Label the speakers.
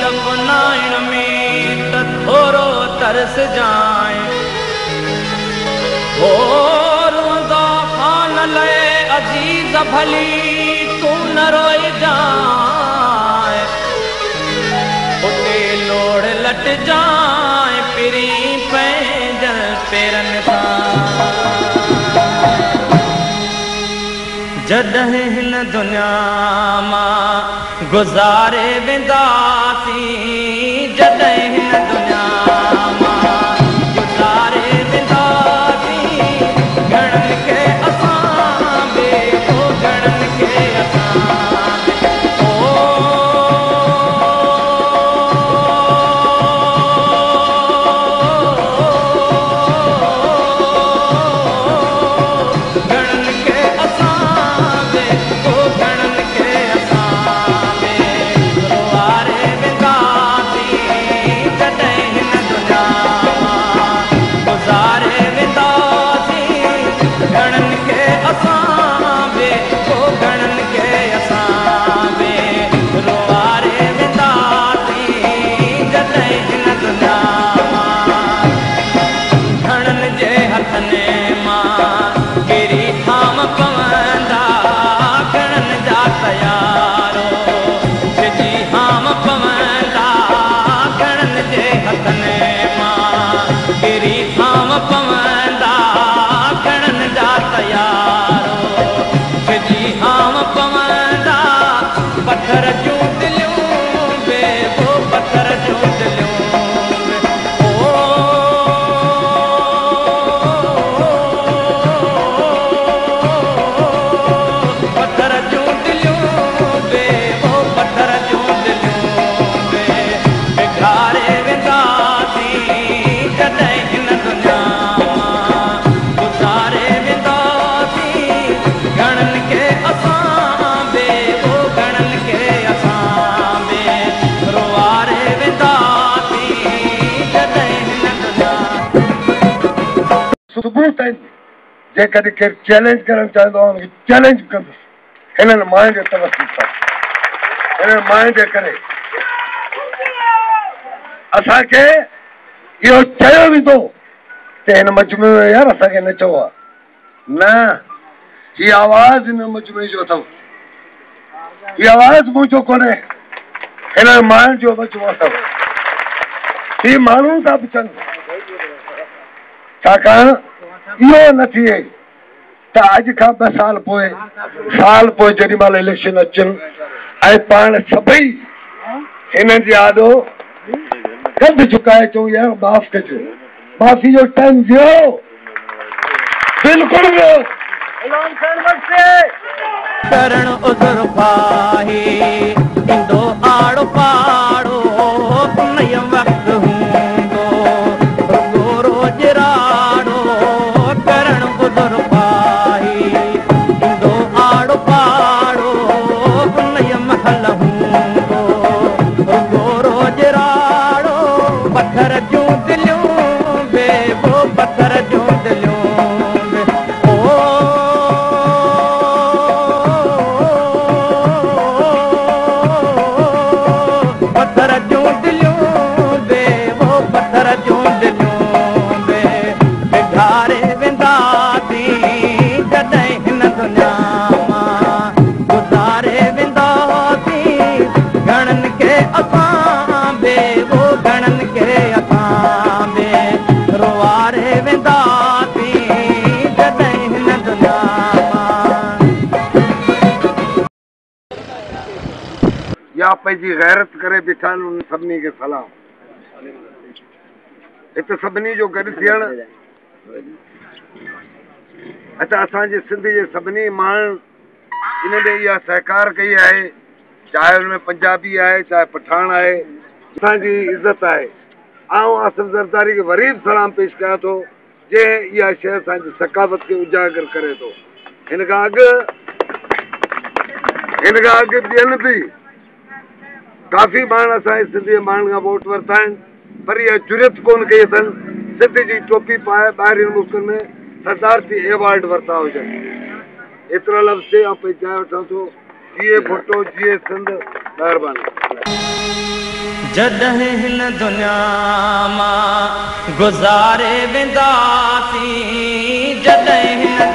Speaker 1: दफनाइण में त थोरो तरस जाए और खान ले अजीज भली तू न रोए जाए उते लोड़ लट जाए पिरी पैंजल पेरन सां जॾहिं हिन दुनिया मां गुज़ारे वेंदासीं जॾहिं हिन दुनिया मां गुज़ारे वेंदासीं घणनि खे असां ॿियो घणनि खे
Speaker 2: सबूत आहिनि जेकॾहिं केरु चैलेंज करणु चाहींदो आहे हुनखे चैलेंज कंदुसि हिननि माण्हुनि जे तवसुल सां हिननि माण्हुनि जे करे असांखे इहो चयो वेंदो त हिन मजमूए में यार असांखे न चयो आहे न हीअ आवाज़ हिन मजमूए जो अथव हीअ आवाज़ मुंहिंजो कोन्हे हिननि माण्हुनि जो मजमूओ अथव हीअ माण्हू था पुछनि छाकाणि इहो न थिए त अॼु खां 2 साल पोइ जेॾी महिल इलेक्शन अचनि ऐं पाण सभई हिननि जी आॾो कद झुकाए चऊं यार माफ़ कजो माफ़ी जो टाइम ॾियो बिल्कुलु
Speaker 1: करण उज़र पाही इंदो आड़ो पाड़ो नय वक्त हूंदो गोरो जराड़ो करण उज़र पाही इंदो आड़ो पाड़ो नय महल हूंदो गोरो जराड़ो पत्थर जूं दिलियूं बेबो पत्थर जूं दिलियूं
Speaker 2: या पंहिंजी गैरत करे बीठा आहिनि उन सभिनी खे सलाम हिते सभिनी जो गॾु थियणु अच्छा असांजे सिंध जे सभिनी माण्हुनि इन में इहा सहकार कई आहे चाहे हुन में पंजाबी आहे चाहे पठान आहे असांजी इज़त आहे आउं आसिफ ज़रदारी खे वरी बि सलाम पेश कयां थो जे इहा शइ असांजी सकाफ़त खे उजागर करे थो हिन खां अॻु ॿियनि बि काफ़ी माण्हू असांजे सिंधी माण्हुनि खां वोट वरिता आहिनि पर इहा जुरियत कोन कई अथनि सिंध जी टोपी पाए ॿाहिरि मुल्कनि में सरदार जी एवॉर्ड वरिता हुजनि एतिरा लफ़्ज़ आउं पंहिंजी चाहे वठां थो जीए भुट्टो जीए सिंध महिरबानी।
Speaker 1: जॾहिं हिन दुनिया मां गुज़ारे वेंदासीं, जॾहिं हिन